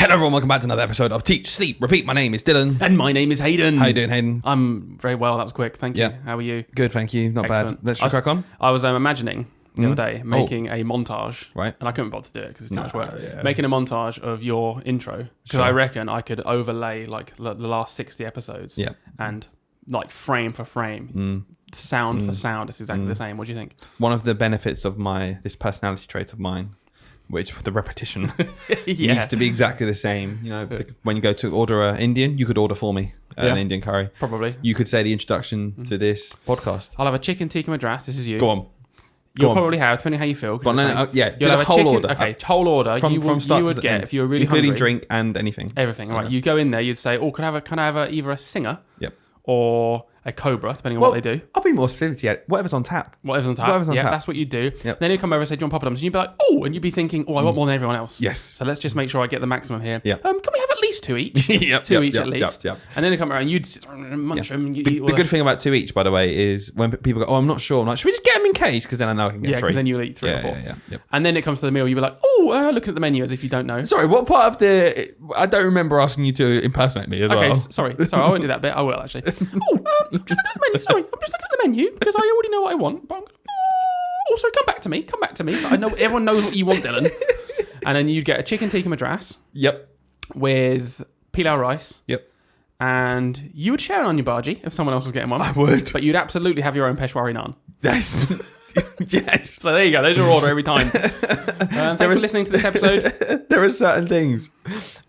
Hello everyone, welcome back to another episode of Teach, Sleep, Repeat. My name is Dylan. And my name is Hayden. How you doing, Hayden? I'm very well, that was quick, thank you. Yeah. How are you? Good, thank you. Not Excellent. bad. Let's crack on. I was imagining the other day making a montage. Right. And I couldn't bother to do it because it's too much work. Yeah. Making a montage of your intro. Because I reckon I could overlay like the last 60 episodes. Yeah. And like frame for frame, sound for sound, it's exactly the same. What do you think? One of the benefits of this personality trait of mine, which the repetition needs to be exactly the same. You know, when you go to order an Indian, you could order for me an Indian curry. Probably. You could say the introduction to this podcast. I'll have a chicken tikka madras. This is you. Go on. You'll probably have, depending how you feel. But you'll have a whole chicken. order. Okay, whole order. From start you would to get end, if you were really including hungry. drink and anything. Everything. Right. Okay. You'd go in there. You'd say, "Oh, can I have either a singer, Yep. or a cobra, depending on what they do." I'll be more specific yet. Whatever's on tap. Whatever's on tap. Whatever's on tap. That's what you do. Yep. Then you come over and say, "Do you want poppadoms?" And you'd be like, "Oh," and you'd be thinking, "Oh, I want more than everyone else." Yes. So let's just make sure I get the maximum here. Yeah. Can we have at least 2 each? Two each at least. Yep. And then they come around, and you'd munch them. And The good thing about 2 each, by the way, is when people go, "Oh, I'm not sure," I'm like, "Should we just get them in case?" Because then I know I can get 3. because then you'll eat 3 or 4. Yeah. Yep. And then it comes to the meal, you'll be like, "Oh, looking at the menu as if you don't know." Sorry, what part of the... I don't remember asking you to impersonate me as Okay, well. Sorry, I won't do that bit. I will actually. I'm just looking at the menu. Sorry, I'm just looking at the menu because I already know what I want. But also, come back to me. But I know everyone knows what you want, Dylan. And then you'd get a chicken tikka madras. Yep. With pilau rice. Yep. And you would share an onion bhaji if someone else was getting one. I would. But you'd absolutely have your own Peshwari naan. Yes. Yes. So there you go. There's your order every time. Thanks for listening to this episode. There are certain things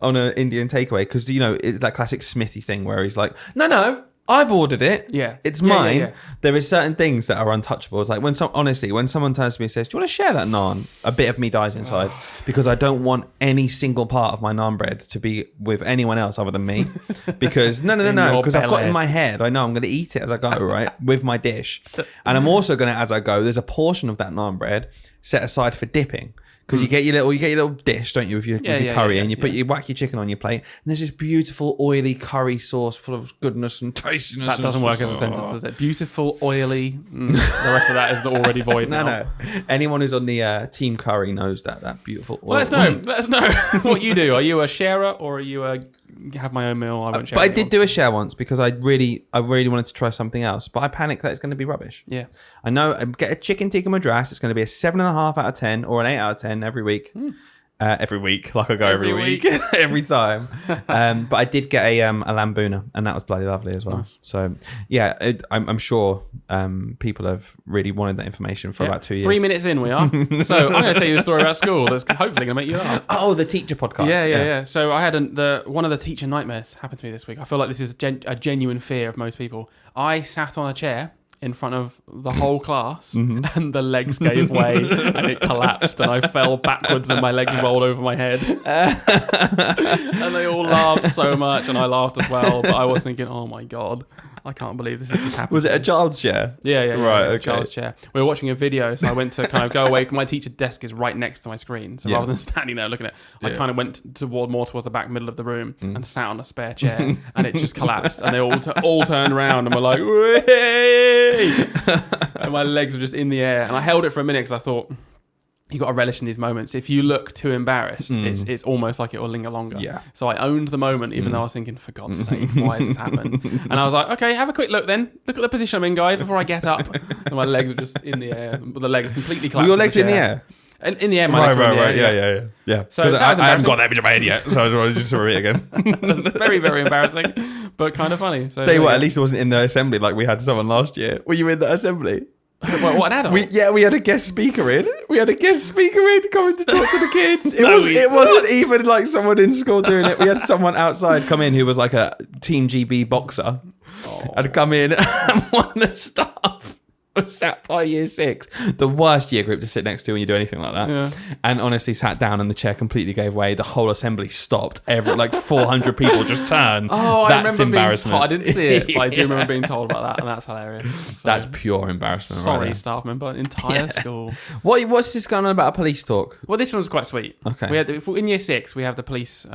on an Indian takeaway because, you know, it's that classic Smithy thing where he's like, no, I've ordered it. Yeah. It's mine. Yeah. There is certain things that are untouchable. It's like when someone turns to me and says, "Do you want to share that naan?" A bit of me dies inside because I don't want any single part of my naan bread to be with anyone else other than me. Because no, because I've got in my head, I know I'm going to eat it as I go, right, with my dish, and I'm also going to, as I go, there's a portion of that naan bread set aside for dipping. Because you get your little dish, don't you, with your curry, and you whack your chicken on your plate, and there's this beautiful oily curry sauce full of goodness and tastiness. That doesn't work as a sentence, does it? Beautiful, oily. The rest of that is already void now. No. Anyone who's on the team curry knows that beautiful oil. Well, let us know what you do. Are you a sharer or are you a have my own meal? I won't share. But I did do a share once because I really wanted to try something else, but I panicked that it's going to be rubbish. Yeah. I know. Get a chicken tikka madras. It's going to be a 7.5 out of 10 or an 8 out of 10 every week. Every week, like I go every week. Every time. But I did get a lambuna, and that was bloody lovely as well. Nice. So yeah, I'm sure people have really wanted that information for about 2 years. 3 minutes in, we are. So I'm going to tell you a story about school that's hopefully going to make you laugh. Oh, the teacher podcast. Yeah. So I had one of the teacher nightmares happen to me this week. I feel like this is a genuine fear of most people. I sat on a chair in front of the whole class and the legs gave way and it collapsed and I fell backwards and my legs rolled over my head and they all laughed so much and I laughed as well, but I was thinking, oh my god, I can't believe this has just happened. Was it a child's chair? Yeah. Right, okay. Child's chair. We were watching a video, so I went to kind of go away. My teacher's desk is right next to my screen, so rather than standing there looking at it, I kind of went more towards the back middle of the room and sat on a spare chair, and it just collapsed, and they all turned around and were like, "Whee!" And my legs were just in the air, and I held it for a minute because I thought, you got to relish in these moments. If you look too embarrassed, it's almost like it will linger longer. Yeah. So I owned the moment, even though I was thinking, for God's sake, why has this happened? And I was like, okay, have a quick look then. Look at the position I'm in, guys, before I get up. And my legs were just in the air. The legs completely collapsed. Were your legs in the air? In the air, my legs were in the air. Yeah. So because that was I haven't got that image in my head yet, so I wanted to read it again. Very, very embarrassing, but kind of funny. So, tell you what, at least it wasn't in the assembly like we had someone last year. Were you in that assembly? What, an adult? We had a guest speaker in. Coming to talk to the kids. It wasn't even like someone in school doing it. We had someone outside come in who was like a Team GB boxer. Had come in and one of the staff was sat by year 6. The worst year group to sit next to when you do anything like that. Yeah. And honestly sat down and the chair completely gave way. The whole assembly stopped. 400 people just turned. Oh, that's embarrassment. I didn't see it, but I do remember being told about that, and that's hilarious. So, that's pure embarrassment. Sorry, right staff member. Entire school. What's this going on about a police talk? Well, this one was quite sweet. Okay. We had in year 6, we have the police.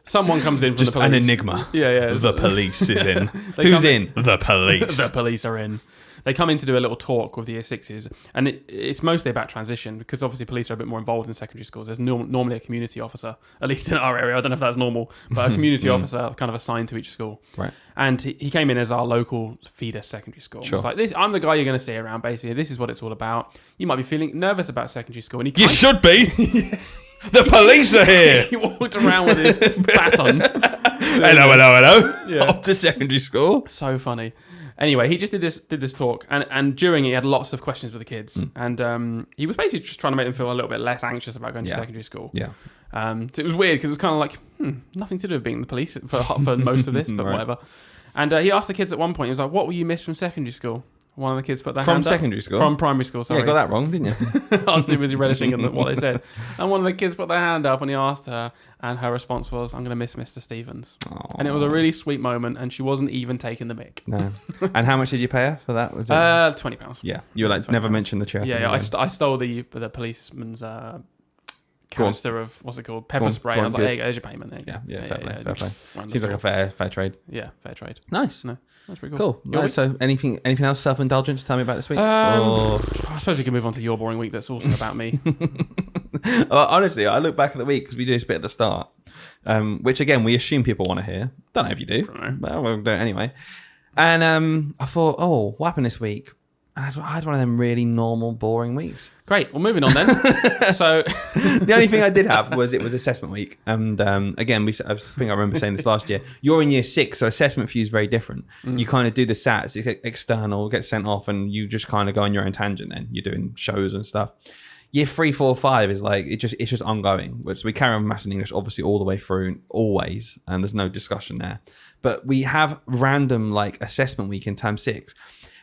Someone comes in from the police. An enigma. Yeah. The police is in. Who's in? The police. The police are in. they come in to do a little talk with the year sixes, and it's mostly about transition because obviously police are a bit more involved in secondary schools. There's normally a community officer, at least in our area. I don't know if that's normal, but a community officer kind of assigned to each school. Right. And he came in as our local feeder secondary school. Sure. It's like, I'm the guy you're going to see around, basically. This is what it's all about. You might be feeling nervous about secondary school. And You should be. The police are here. He walked around with his baton. Hello. Yeah. Off to secondary school. So funny. Anyway, he just did this talk, and during it, he had lots of questions with the kids, and he was basically just trying to make them feel a little bit less anxious about going to secondary school. Yeah. So it was weird because it was kind of like nothing to do with being the police for most of this, but whatever. And he asked the kids at one point, he was like, "What will you miss from secondary school?" One of the kids put their hand up. From secondary school? From primary school, sorry. Yeah, got that wrong, didn't you? I was too busy relishing in what they said. And one of the kids put their hand up and he asked her, and her response was, "I'm going to miss Mr. Stevens." Aww. And it was a really sweet moment, and she wasn't even taking the mic. No. And how much did you pay her for that? Was it? £20. Yeah. You were like, never mention the chair. Yeah. I stole the policeman's canister of, what's it called? Pepper spray. I was like, there's your payment. There. Yeah, fair play. Seems like a fair trade. Yeah, fair trade. Nice. No, that's pretty cool. Cool. So anything else self-indulgent to tell me about this week? I suppose we can move on to your boring week that's also about me. Well, honestly, I look back at the week because we do this bit at the start, which again, we assume people want to hear. Don't know if you do. But we'll do it anyway. And I thought, what happened this week? And I had one of them really normal, boring weeks. Great. Well, moving on then. So the only thing I did have was it was assessment week. And again, I think I remember saying this last year. You're in year 6, so assessment for you is very different. You kind of do the SATs, it's external, get sent off, and you just kind of go on your own tangent then. You're doing shows and stuff. Year 3, 4, 5 is like, it's just ongoing. So we carry on maths and English, obviously, all the way through, always. And there's no discussion there. But we have random like assessment week in term 6.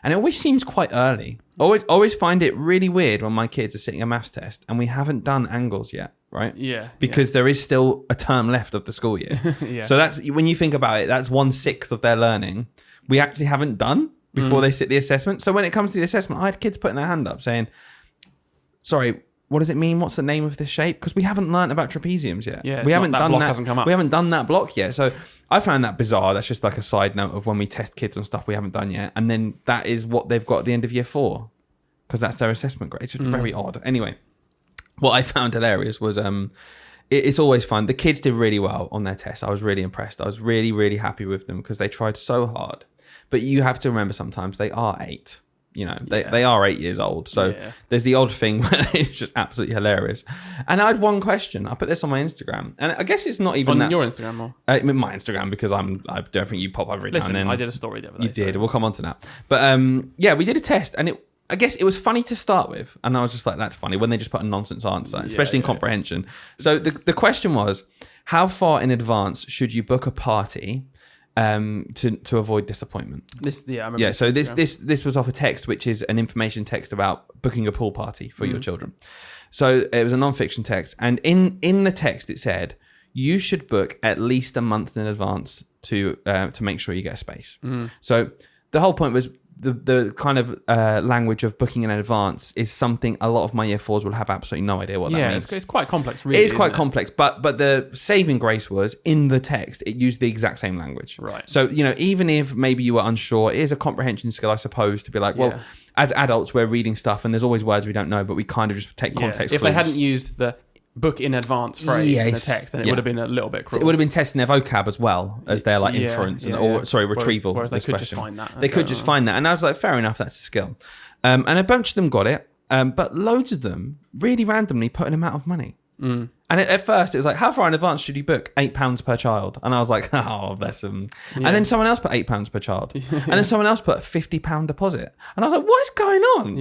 And it always seems quite early. Always find it really weird when my kids are sitting a maths test and we haven't done angles yet, right? Yeah. Because there is still a term left of the school year. Yeah. So that's, when you think about it, that's 1/6 of their learning we actually haven't done before they sit the assessment. So when it comes to the assessment, I had kids putting their hand up saying, "Sorry, what does it mean? What's the name of this shape?" Because we haven't learned about trapeziums yet. Yeah, we haven't done that. Hasn't come up. We haven't done that block yet. So I found that bizarre. That's just like a side note of when we test kids on stuff we haven't done yet. And then that is what they've got at the end of year 4 because that's their assessment grade. It's just very odd. Anyway, what I found hilarious was it's always fun. The kids did really well on their tests. I was really impressed. I was really, really happy with them because they tried so hard. But you have to remember sometimes they are 8. You know, they are 8 years old. So there's the odd thing where it's just absolutely hilarious. And I had one question. I put this on my Instagram. And I guess it's not even on your Instagram or? My Instagram, because I don't think you pop up every now and then. I did a story the other day. You did. We'll come on to that. But we did a test. And I guess it was funny to start with. And I was just like, that's funny when they just put a nonsense answer, especially in comprehension. So the question was, how far in advance should you book a party to avoid disappointment? I remember. So this was off a text, which is an information text about booking a pool party for your children. So it was a non-fiction text, and in the text it said you should book at least a month in advance to make sure you get a space. So the whole point was the kind of language of booking in advance is something a lot of my year 4s will have absolutely no idea what that means. It's quite complex, really. It is quite complex, but the saving grace was in the text, it used the exact same language. Right. So, even if maybe you were unsure, it is a comprehension skill, I suppose, to be like, well, as adults, we're reading stuff and there's always words we don't know, but we kind of just take context If clues. they hadn't used the book in advance phrase in the text, then it would have been a little bit cruel. It would have been testing their vocab as well as their like inference retrieval. Whereas they could just find that. They could just find that. And I was like, fair enough, that's a skill. And a bunch of them got it, but loads of them really randomly put an amount of money. And at first it was like, how far in advance should you book? £8 per child. And I was like, oh, bless them. And then someone else put £8 per child. And then someone else put a £50 deposit. And I was like, what is going on?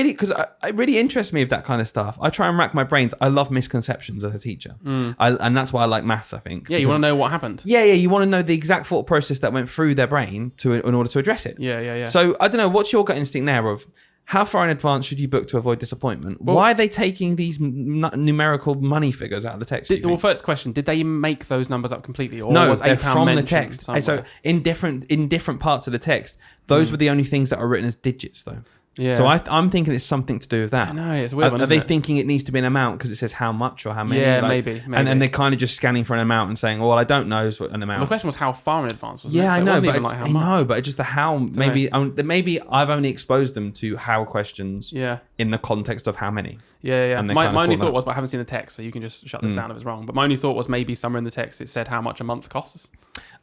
Because it really interests me with that kind of stuff. I try and rack my brains. I love misconceptions as a teacher. And that's why I like maths, I think. Yeah, you want to know what happened. Yeah, you want to know the exact thought process that went through their brain in order to address it. Yeah. So I don't know, what's your gut instinct there of how far in advance should you book to avoid disappointment? Well, why are they taking these numerical money figures out of the text? First question, did they make those numbers up completely? Or no, was they're £8 from the text. Somewhere? So in different parts of the text, those were the only things that are written as digits, though. Yeah. So I'm thinking it's something to do with that. I know, it's a weird one, Are isn't they it? thinking it needs to be an amount because it says how much or how many? Yeah, maybe. And then they're kind of just scanning for an amount and saying, well, I don't know is what an amount. The question was how far in advance, wasn't it? Yeah, So I it know, wasn't but even like how much. I know, but it's just the how. Maybe I've only exposed them to how questions Yeah. in the context of how many. Yeah. And they My kind of only fall thought out. was, but I haven't seen the text, so you can just shut this down if it's wrong. But my only thought was maybe somewhere in the text it said how much a month costs.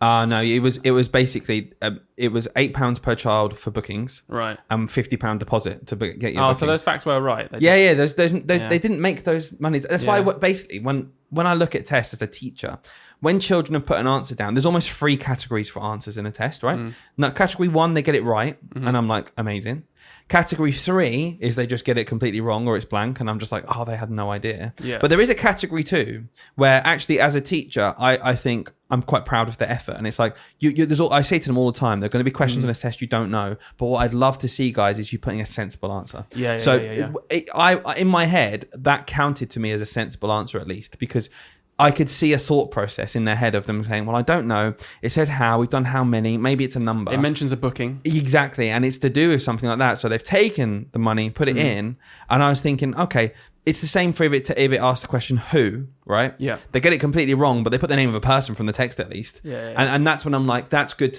No, it was basically it was £8 per child for bookings, Right. and £50 deposit to get your. Oh, booking. so those facts were right. They Yeah, just- yeah. They didn't make those monies. That's why basically when I look at tests as a teacher, when children have put an answer down, there's almost 3 categories for answers in a test, right? Now, category 1, they get it right, and I'm like, amazing. Category 3 is they just get it completely wrong or it's blank, and I'm just like, oh, they had no idea. Yeah. But there is a category 2 where actually, as a teacher, I think I'm quite proud of the effort, and it's like I say to them all the time, there are going to be questions on a test you don't know, but what I'd love to see, guys, is you putting a sensible answer. Yeah. So Yeah. I in my head that counted to me as a sensible answer at least, because I could see a thought process in their head of them saying, well, I don't know. It says how, we've done how many, maybe it's a number. It mentions a booking. Exactly. And it's to do with something like that. So they've taken the money, put it in. And I was thinking, okay, it's the same for if it asks the question who, right? Yeah. They get it completely wrong, but they put the name of a person from the text at least. Yeah. And that's when I'm like, that's good,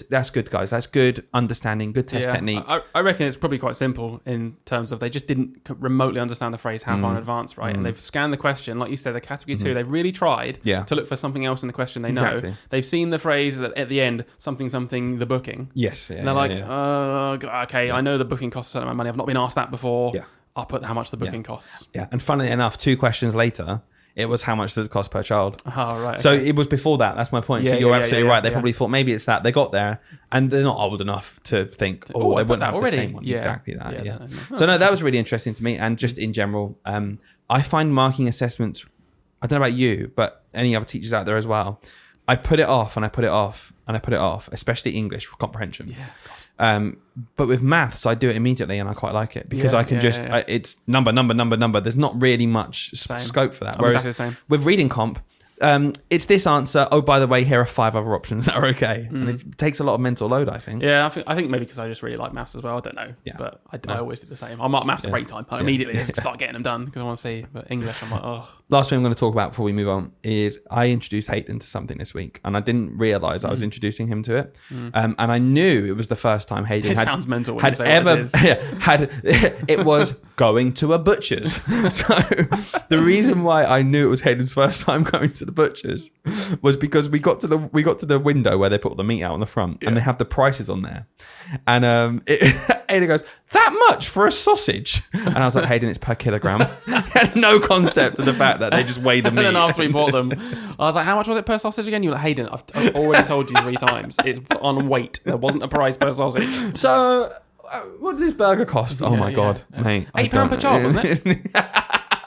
guys. That's good understanding, good test technique. I reckon it's probably quite simple in terms of they just didn't remotely understand the phrase how far in advance, right? And they've scanned the question, like you said, the category 2, they've really tried to look for something else in the question they know. Exactly. They've seen the phrase that at the end, something, the booking. Yes. Yeah, And they're like, okay, I know the booking costs a certain amount of money. I've not been asked that before. Yeah. I'll put how much the booking costs. Yeah. And funnily enough, 2 questions later, it was how much does it cost per child. Oh, right. Okay. So it was before that. That's my point. Yeah, so you're yeah, absolutely yeah, right. They yeah. probably thought maybe it's that. They got there and they're not old enough to think, I they put wouldn't that have already. the same one. Yeah. Exactly that. Yeah, Yeah. no, So no, that was really interesting to me. And just in general, I find marking assessments, I don't know about you, but any other teachers out there as well, I put it off and I put it off and I put it off, especially English comprehension. Yeah. But with maths, I do it immediately and I quite like it because Yeah, I can it's number. There's not really much scope for that. I'm Whereas exactly the same. with reading comp, it's this answer. Oh, by the way, here are 5 other options that are okay. And it takes a lot of mental load, I think. Yeah, I think maybe because I just really like maths as well. I don't know. Yeah. But I always do the same. I mark maths at break time. I immediately just start getting them done because I want to see. But English, I'm like, oh. Last thing I'm going to talk about before we move on is I introduced Hayden to something this week, and I didn't realize I was introducing him to it. And I knew it was the first time Hayden It sounds mental when had you say ever what it is. it was going to a butcher's. So the reason why I knew it was Hayden's first time going to the butcher's was because we got to the window where they put all the meat out on the front, and they have the prices on there. And Hayden goes, "That much for a sausage?" And I was like, "Hayden, it's per kilogram." He had no concept of the fact that they just weigh the meat. And then after we bought them, I was like, how much was it per sausage again? You were like, Hayden, I've already told you 3 times. It's on weight. There wasn't a price per sausage. So, what did this burger cost? Oh my God, mate. £8 per child, wasn't it?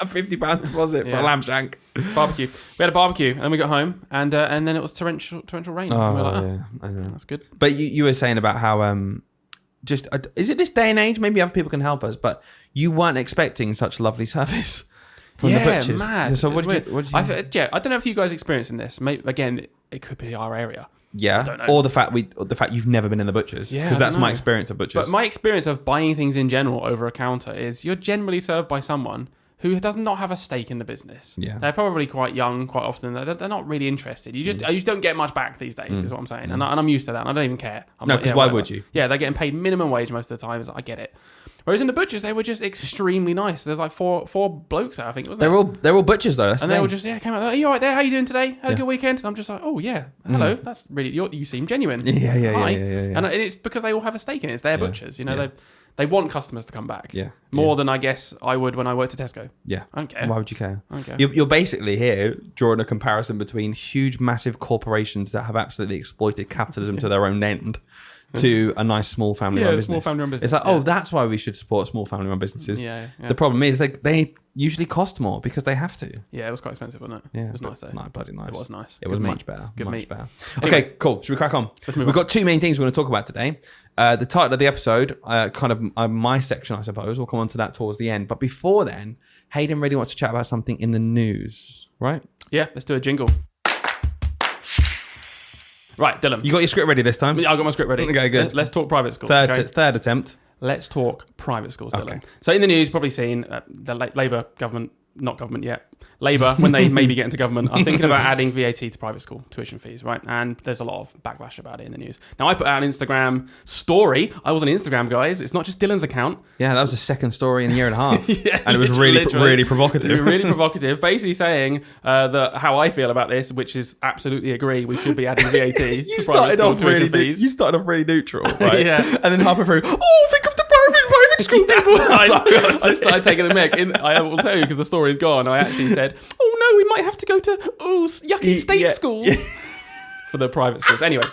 A £50 deposit for a lamb shank. Barbecue. We had a barbecue, and then we got home, and then it was torrential rain. Oh, And we were like, yeah, I know. that's good. But you were saying about how is it this day and age? Maybe other people can help us, but you weren't expecting such lovely service from the butchers. Mad. So It's what did you? I don't know if you guys experiencing this. Maybe, again, it could be our area. Yeah, don't know. or the fact you've never been in the butchers. Yeah, because I that's don't my know. experience of butchers. But my experience of buying things in general over a counter is you're generally served by someone who does not have a stake in the business. Yeah. They're probably quite young, quite often. They're not really interested. You just don't get much back these days, is what I'm saying. And I'm used to that, and I don't even care. No, because why would you? Yeah, they're getting paid minimum wage most of the time. So I get it. Whereas in the butchers, they were just extremely nice. There's like four blokes there, I think, wasn't there? They're all butchers though. That's And the they thing. all just came out. Are you all right there? How you doing today? Had a good weekend? And I'm just like, oh yeah, hello. That's really you seem genuine. Yeah. Hi. Yeah. And it's because they all have a stake in it. It's their butchers. You know, they want customers to come back. Yeah. More than I guess I would when I worked at Tesco. Yeah. I don't care. Why would you care? I don't care. You're basically here drawing a comparison between huge, massive corporations that have absolutely exploited capitalism to their own end to a nice small family-run business. small family-run business. It's like, that's why we should support small family-run businesses. Yeah. The problem is they usually cost more because they have to. Yeah, it was quite expensive, wasn't it? Yeah, It was nice though. No, bloody nice. It was nice. It Good was meat. much better. Good much meat. better. Anyway. Okay, cool. Should we crack on? Let's move We've on. got 2 main things we're going to talk about today. The title of the episode, kind of my section, I suppose. We'll come on to that towards the end. But before then, Hayden really wants to chat about something in the news, right? Yeah, let's do a jingle. Right, Dylan. You got your script ready this time? I got my script ready. Okay, good. Let's talk private schools. Third okay? attempt. let's talk private schools, Dylan. Okay. So in the news, you've probably seen the Labour government, not government yet, Labour, when they maybe get into government, are thinking about adding VAT to private school tuition fees, right? And there's a lot of backlash about it in the news. Now, I put out an Instagram story. I was on Instagram, guys. It's not just Dylan's account. Yeah, that was the second story in a year and a half. Yeah, and it was really provocative. Really provocative. Basically saying that how I feel about this, which is absolutely agree, we should be adding VAT to private school tuition fees. You started off really neutral, right? Yeah. And then halfway through, think of the private school people. I started taking a mic. I will tell you, because the story's gone, I actually said, oh no, we might have to go to yucky state schools for the private schools. Anyway.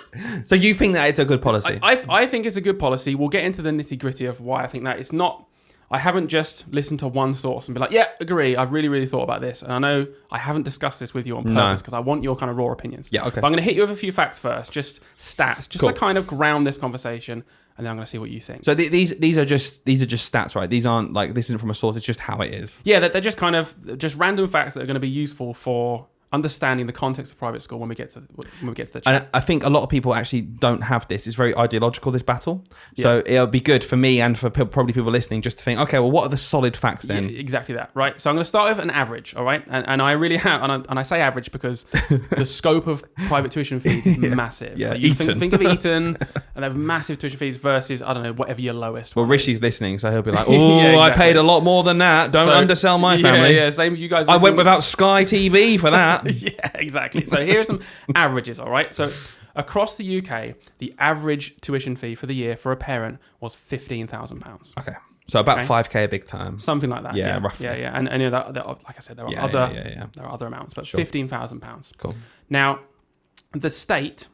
So you think that it's a good policy? I think it's a good policy. We'll get into the nitty gritty of why I think that. It's not... I haven't just listened to one source and be like, yeah, agree. I've really, really thought about this. And I know I haven't discussed this with you on purpose because I want your kind of raw opinions. Yeah, okay. But I'm going to hit you with a few facts first, just stats, just to kind of ground this conversation. And then I'm going to see what you think. So these are just stats, right? These aren't like, this isn't from a source. It's just how it is. Yeah, they're just kind of just random facts that are going to be useful for understanding the context of private school when we get to the chat. And I think a lot of people actually don't have this. It's very ideological, this battle. So it'll be good for me and for probably people listening just to think, okay, well, what are the solid facts then? Yeah, exactly that, right? So I'm going to start with an average, all right? And I really have, and I say average because the scope of private tuition fees is massive. Yeah, like you Eton. think of Eton, and they have massive tuition fees versus, I don't know, whatever your lowest Well, one Rishi's is. listening, so he'll be like, Yeah, I exactly. paid a lot more than that. Don't undersell my family. Yeah, same as you guys. I went without Sky TV for that. Yeah, exactly. So here are some averages, all right? So across the UK, the average tuition fee for the year for a parent was £15,000. Okay. So about 5k a big time. Something like that. Yeah, roughly. Yeah. And you know, like I said, there are there are other amounts, but £15,000. Cool. Now, the state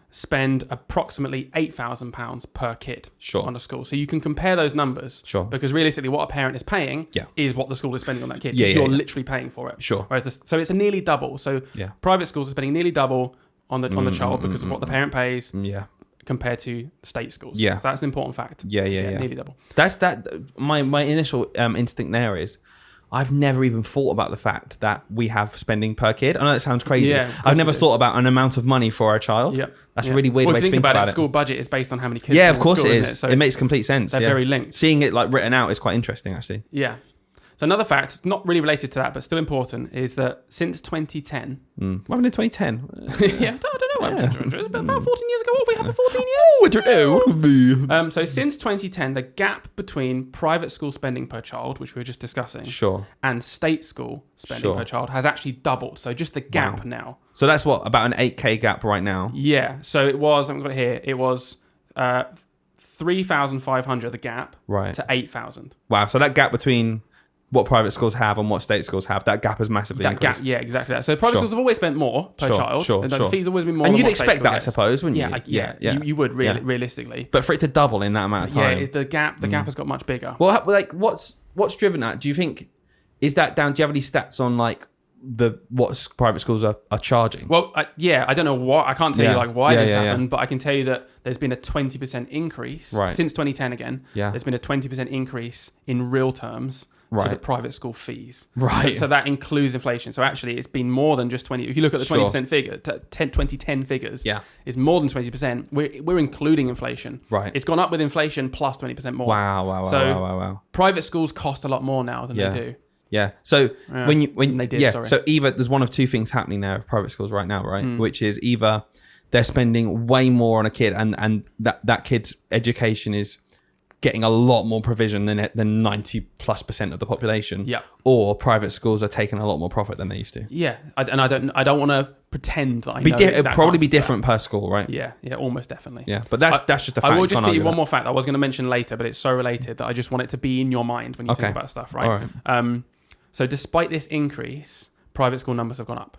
spend approximately £8,000 per kid on a school. So you can compare those numbers. Sure. Because realistically, what a parent is paying is what the school is spending on that kid. Yeah, You're literally paying for it. Sure. Whereas so it's a nearly double. So private schools are spending nearly double on the child because of what the parent pays. Yeah. Compared to state schools. Yeah. So that's an important fact. Yeah. Nearly double. That's that. My initial instinct there is, I've never even thought about the fact that we have spending per kid. I know that sounds crazy. Yeah, I've never thought about an amount of money for a child. Yeah. That's a really weird way to think about it. School budget is based on how many kids. Yeah, in of course school, it isn't is. So it makes complete sense. They're very linked. Seeing it like written out is quite interesting, actually. Yeah. So another fact, not really related to that, but still important, is that since 2010... What happened in 2010? Yeah, I don't know what happened. About 14 years ago. What have we had for 14 years? Oh, I don't know. What would be? So since 2010, the gap between private school spending per child, which we were just discussing, and state school spending per child has actually doubled. So just the gap now. So that's what, about an 8k gap right now? Yeah. So it was, I've got it here, it was 3,500, the gap, to 8,000. Wow. So that gap between what private schools have and what state schools have, that gap has massively increased. Yeah, exactly that. So private schools have always spent more per child. And the fees have always been more. And than you'd what expect that, I gets. suppose, wouldn't you? Yeah. You would realistically. But for it to double in that amount of time. Yeah, the gap has got much bigger. Well, like what's driven that? Do you think, is that down, do you have any stats on like what private schools are charging? Well, I don't know what, I can't tell you like why this happened, but I can tell you that there's been a 20% increase since 2010 again. Yeah. There's been a 20% increase in real terms to the private school fees. Right. So that includes inflation. So actually it's been more than just 20. If you look at the 20% figure, 2010 figures, it's more than 20%. We're including inflation. Right. It's gone up with inflation plus 20% more. Wow. Private schools cost a lot more now than they do. Yeah. So when they did, sorry. So either there's one of two things happening there with private schools right now, right? Which is either they're spending way more on a kid and that kid's education is getting a lot more provision than 90+% of the population. Yeah. Or private schools are taking a lot more profit than they used to. Yeah. I don't want to pretend that I know the It'd exact probably answer be to that. different per school, right? Yeah, almost definitely. Yeah, but that's just a fact. I will just see one more fact that I was going to mention later, but it's so related that I just want it to be in your mind when you think about stuff, right? All right. So despite this increase, private school numbers have gone up.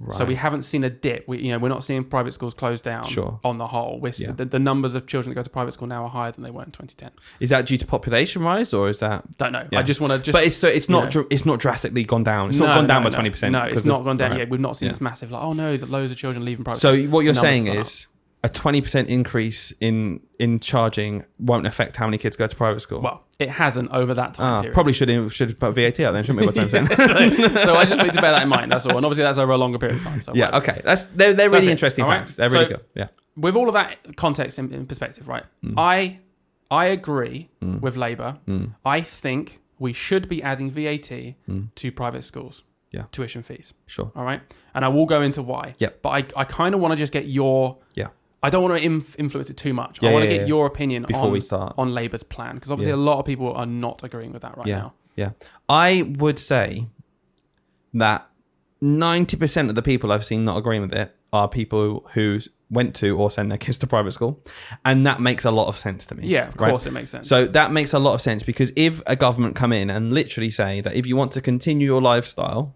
Right. So we haven't seen a dip. We're not seeing private schools close down on the whole. The numbers of children that go to private school now are higher than they were in 2010. Is that due to population rise or is that? Don't know. Yeah. I just want to But it's not drastically gone down. It's not gone down by 20%. No, it's not gone down yet. We've not seen this massive that loads of children leaving private school. schools. So what you're saying is a 20% increase in charging won't affect how many kids go to private school? Well, it hasn't over that time period. Probably should put VAT out then, shouldn't we? What I'm saying? So I just need to bear that in mind. That's all. And obviously that's over a longer period of time. So yeah, okay. They're really interesting facts. They're really good. Yeah. With all of that context in perspective, right? I I agree with Labour. I think we should be adding VAT to private schools. Yeah. Tuition fees. Sure. All right. And I will go into why. Yeah. But I kind of want to just get your... Yeah. I don't want to influence it too much. Yeah, I want to get your opinion before we start on Labour's plan. Because obviously a lot of people are not agreeing with that right now. Yeah. I would say that 90% of the people I've seen not agreeing with it are people who went to or send their kids to private school. And that makes a lot of sense to me. Yeah, of course it makes sense. So that makes a lot of sense because if a government come in and literally say that if you want to continue your lifestyle,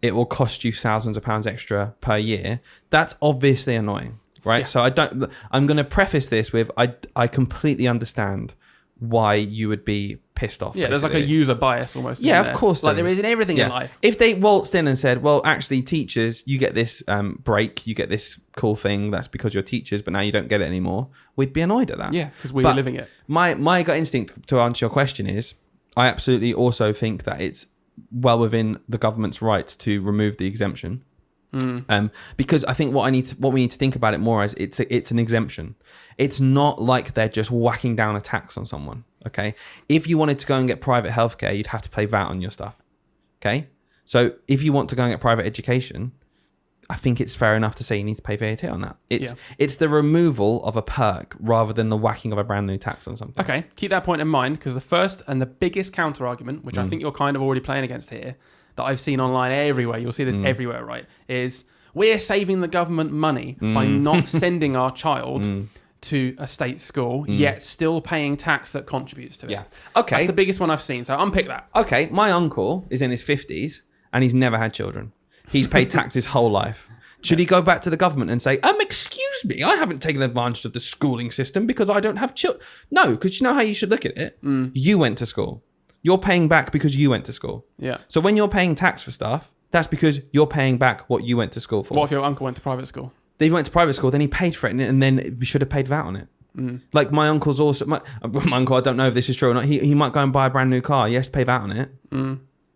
it will cost you thousands of pounds extra per year, that's obviously annoying, right? Yeah. So I'm going to preface this with, I completely understand why you would be pissed off. Yeah, basically. There's like a user bias almost. Yeah, of course. Like there is in everything in life. If they waltzed in and said, well, actually, teachers, you get this break, you get this cool thing, that's because you're teachers, but now you don't get it anymore, we'd be annoyed at that. Yeah, because we were living it. My gut instinct to answer your question is, I absolutely also think that it's well within the government's rights to remove the exemption. Because I think what we need to think about it more as it's an exemption. It's not like they're just whacking down a tax on someone. Okay, if you wanted to go and get private healthcare, you'd have to pay VAT on your stuff. Okay, so if you want to go and get private education, I think it's fair enough to say you need to pay VAT on that. It's the removal of a perk rather than the whacking of a brand new tax on something. Okay, keep that point in mind because the first and the biggest counter argument, which I think you're kind of already playing against here, that I've seen online everywhere, you'll see this everywhere, right, is we're saving the government money by not sending our child to a state school, yet still paying tax that contributes to it. Yeah. Okay. That's the biggest one I've seen, so unpick that. Okay, my uncle is in his 50s and he's never had children. He's paid tax his whole life. Should he go back to the government and say, excuse me, I haven't taken advantage of the schooling system because I don't have children? No, because you know how you should look at it? You went to school. You're paying back because you went to school. Yeah. So when you're paying tax for stuff, that's because you're paying back what you went to school for. What if your uncle went to private school? They went to private school, then he paid for it, and then we should have paid VAT on it. Like my uncle's also... My uncle, I don't know if this is true or not, he might go and buy a brand new car. He has to pay VAT on it.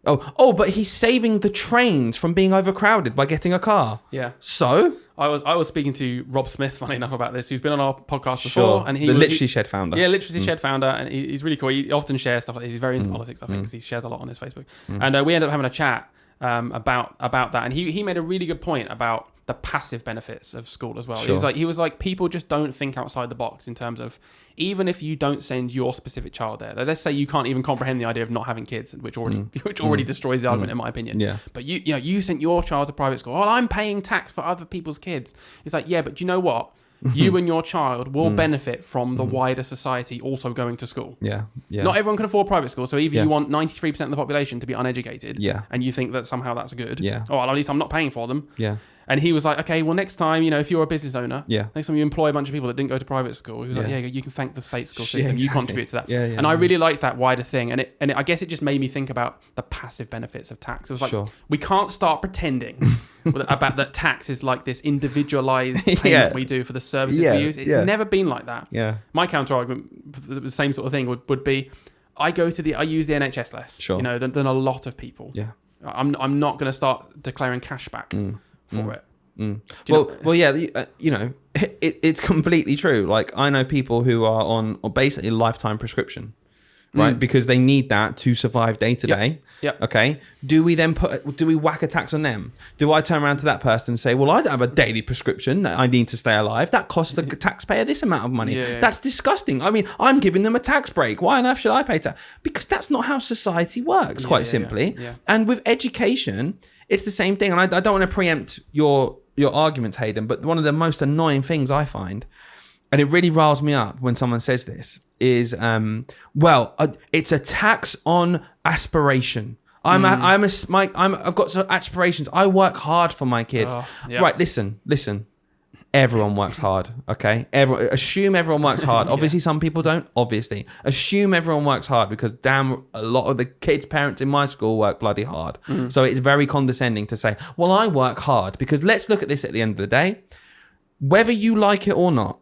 But he's saving the trains from being overcrowded by getting a car. Yeah. So... I was speaking to Rob Smith, funny enough, about this. He's been on our podcast before. And the Literacy Shed founder. Yeah, Literacy Shed founder. And he's really cool. He often shares stuff like this. He's very into politics, I think, because he shares a lot on his Facebook. And we ended up having a chat about that. And he made a really good point about the passive benefits of school as well. Sure. He was like, people just don't think outside the box in terms of, even if you don't send your specific child there, let's say you can't even comprehend the idea of not having kids, which already destroys the argument in my opinion. Yeah. But you sent your child to private school. I'm paying tax for other people's kids. It's like, yeah, but do you know what? You and your child will benefit from the wider society also going to school. Yeah. Not everyone can afford private school. So either you want 93% of the population to be uneducated and you think that somehow that's good. Yeah. Or at least I'm not paying for them. Yeah. And he was like, okay, well, next time, if you're a business owner, next time you employ a bunch of people that didn't go to private school, he was like, you can thank the state school system. Exactly. You contribute to that. And I really liked that wider thing. And I guess it just made me think about the passive benefits of tax. It was like, we can't start pretending about that tax is like this individualized payment we do for the services we use. It's never been like that. Yeah. My counter argument, the same sort of thing would be, I use the NHS less, than a lot of people. Yeah. I'm not going to start declaring cash back for it. It's completely true. Like I know people who are on basically lifetime prescription, right? Because they need that to survive day to day. Yeah. Okay. Do we whack a tax on them? Do I turn around to that person and say, well, I don't have a daily prescription that I need to stay alive. That costs the taxpayer this amount of money. That's disgusting. I mean, I'm giving them a tax break. Why on earth should I pay tax? Because that's not how society works, quite simply. Yeah. And with education, it's the same thing. And I don't want to preempt your arguments, Hayden, but one of the most annoying things I find, and it really riles me up when someone says this, is, it's a tax on aspiration. I've got some aspirations. I work hard for my kids. Right, listen. Everyone works hard, okay? Assume everyone works hard. Obviously, some people don't, obviously. Assume everyone works hard because, damn, a lot of the kids' parents in my school work bloody hard. So it's very condescending to say, well, I work hard. Because let's look at this at the end of the day. Whether you like it or not,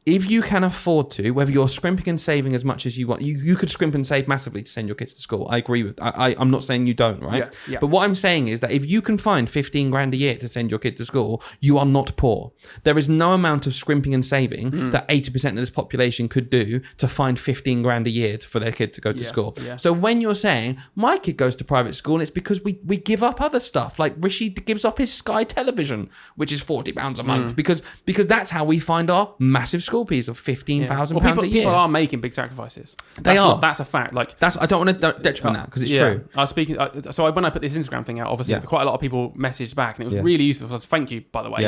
if you can afford to, whether you're scrimping and saving as much as you want, you could scrimp and save massively to send your kids to school. I agree with. I'm not saying you don't, right? Yeah. But what I'm saying is that if you can find 15 grand a year to send your kid to school, you are not poor. There is no amount of scrimping and saving that 80% of this population could do to find 15 grand a year for their kid to go to school. Yeah. So when you're saying my kid goes to private school, it's because we give up other stuff. Like Rishi gives up his Sky television, which is £40 a month, because that's how we find our massive school fees of £15,000 a year. People are making big sacrifices. That's a fact. Like I don't want to detriment that because it's true. I was speaking. So when I put this Instagram thing out, obviously quite a lot of people messaged back, and it was really useful. So thank you, by the way,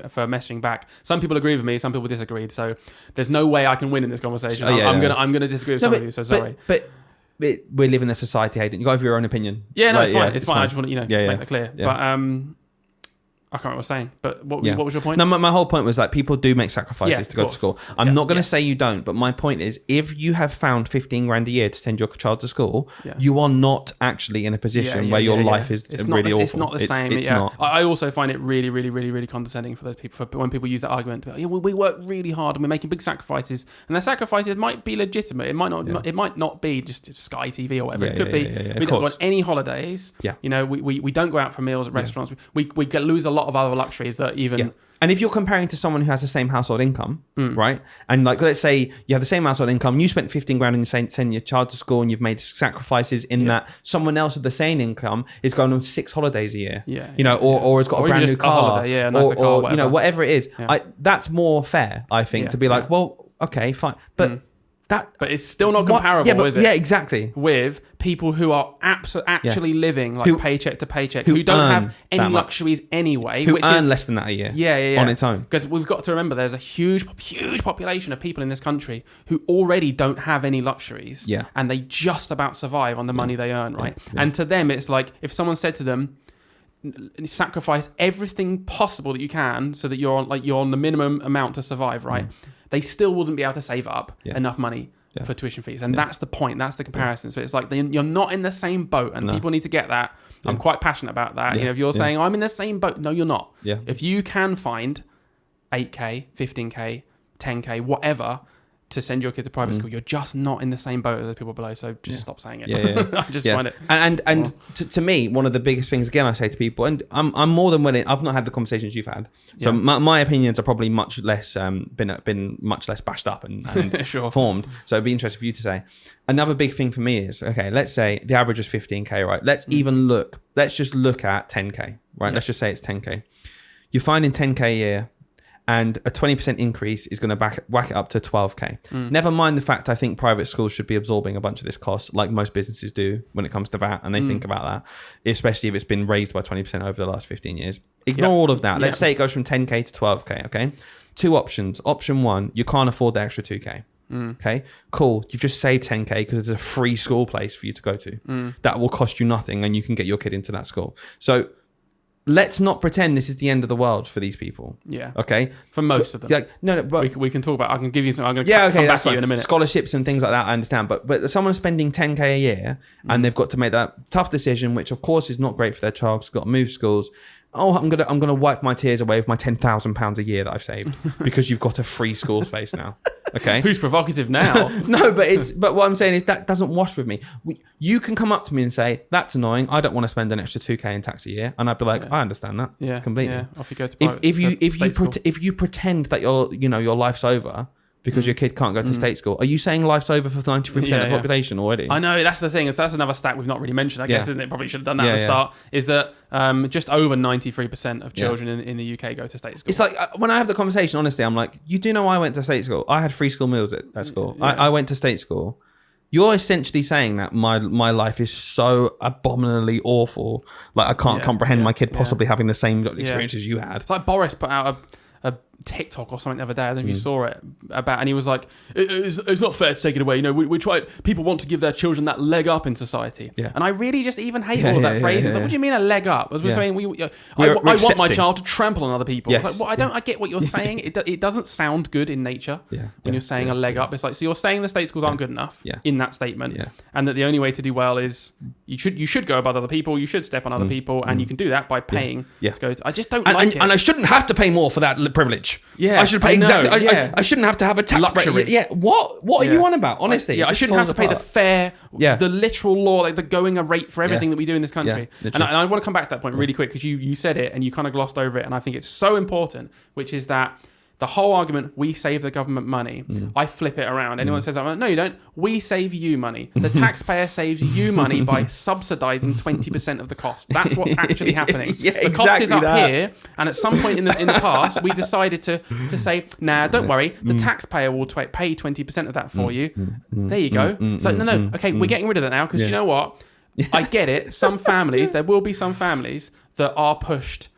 for messaging back. Some people agree with me, some people disagreed. So there's no way I can win in this conversation. I'm gonna disagree with some of you. So sorry. But we live in a society, Hayden. You got to have your own opinion. Yeah, no, it's fine. It's fine. I just want to make that clear. Yeah. But I can't remember what I was saying, but what was your point? No, my whole point was like people do make sacrifices to go to school. I'm not going to say you don't, but my point is if you have found 15 grand a year to send your child to school, you are not actually in a position where your life is really awful. It's not the same. It's not. I also find it really, really, really, really condescending for those people, when people use that argument. We work really hard and we're making big sacrifices, and the sacrifices might be legitimate. It might not. It might not be just Sky TV or whatever. It could be. We don't go on any holidays. We don't go out for meals at restaurants. We lose a lot of other luxuries that even and if you're comparing to someone who has the same household income, right, and like let's say you have the same household income, you spent 15 grand and you send your child to school and you've made sacrifices in that someone else with the same income is going on 6 holidays a year, or has got a brand new car, or whatever it is, that's more fair, I think, to be like, well, okay, fine, but but it's still not comparable, is it? Yeah, exactly. With people who are actually living like paycheck to paycheck, who don't have any luxuries anyway, who earn less than that a year, on its own. Because we've got to remember, there's a huge population of people in this country who already don't have any luxuries, and they just about survive on the money they earn, right? And to them, it's like if someone said to them, sacrifice everything possible that you can so that you're on the minimum amount to survive, right? They still wouldn't be able to save up enough money for tuition fees. And that's the point. That's the comparison. So it's like you're not in the same boat, and people need to get that. I'm quite passionate about that. If you're saying I'm in the same boat, no, you're not. If you can find 8K, 15K, 10K, whatever, to send your kid to private school, you're just not in the same boat as the people below. So just stop saying it. I just find it. And to me, one of the biggest things, again, I say to people, and I'm more than willing, I've not had the conversations you've had. So my opinions are probably much less, been much less bashed up and formed. So it'd be interesting for you to say. Another big thing for me is, okay, let's say the average is 15K, right? Let's just look at 10K, right? Let's just say it's 10K. You're finding 10K a year, and a 20% increase is going to whack it up to 12K. Never mind the fact I think private schools should be absorbing a bunch of this cost, like most businesses do when it comes to VAT, and they think about that, especially if it's been raised by 20% over the last 15 years. Ignore all of that. Let's say it goes from 10K to 12K, okay? 2 options. Option 1, you can't afford the extra 2K. Okay, cool. You've just saved 10K because it's a free school place for you to go to. That will cost you nothing, and you can get your kid into that school. So let's not pretend this is the end of the world for these people. Okay. For most of them. But we can talk about. I can give you some. I'm going to come back to you in a minute. Scholarships and things like that, I understand. But someone's spending 10K a year and they've got to make that tough decision, which of course is not great for their child. It's got to move schools. Oh, I'm gonna wipe my tears away with my £10,000 a year that I've saved because you've got a free school space now. Okay, who's provocative now? No, but what I'm saying is that doesn't wash with me. You can come up to me and say that's annoying. I don't want to spend an extra 2K in tax a year, and I'd be like, I understand that. Completely. Yeah, off you go to private, if you pretend that your life's over because your kid can't go to state school, are you saying life's over for 93% of the population already? I know, that's the thing. That's another stat we've not really mentioned, I guess, isn't it? Probably should have done that at the start. Is that just over 93% of children in the UK go to state school. It's like, when I have the conversation, honestly, I'm like, you do know I went to state school. I had free school meals at school. I went to state school. You're essentially saying that my life is so abominably awful. Like, I can't comprehend my kid possibly having the same experiences you had. It's like Boris put out a TikTok or something the other day. I don't know if you saw it and he was like, it's not fair to take it away. We try. People want to give their children that leg up in society. And I really just even hate all of that phrase. It's like, what do you mean a leg up? As we're saying, I want my child to trample on other people. It's like, well, I get what you're saying. It doesn't sound good in nature when you're saying a leg up. It's like, so you're saying the state schools aren't good enough in that statement, and that the only way to do well is you should go above other people. You should step on other people, and you can do that by paying to go. I just don't like it. And I shouldn't have to pay more for that privilege. rich. Yeah, I should pay exactly. I shouldn't have to have a tax Luxury. break. Yeah, what are you on about? Honestly, I shouldn't have to pay the fair, the literal law, like the going rate for everything that we do in this country. And I want to come back to that point really quick because you said it and you kind of glossed over it, and I think it's so important, which is that the whole argument, we save the government money, I flip it around. Anyone that says that, no, you don't. We save you money. The taxpayer saves you money by subsidising 20% of the cost. That's what's actually happening. The cost is up here, and at some point in the past, we decided to say, nah, don't worry, the taxpayer will pay 20% of that for you. There you go. So no, okay, we're getting rid of that now because you know what? I get it. Some families, there will be some families that are pushed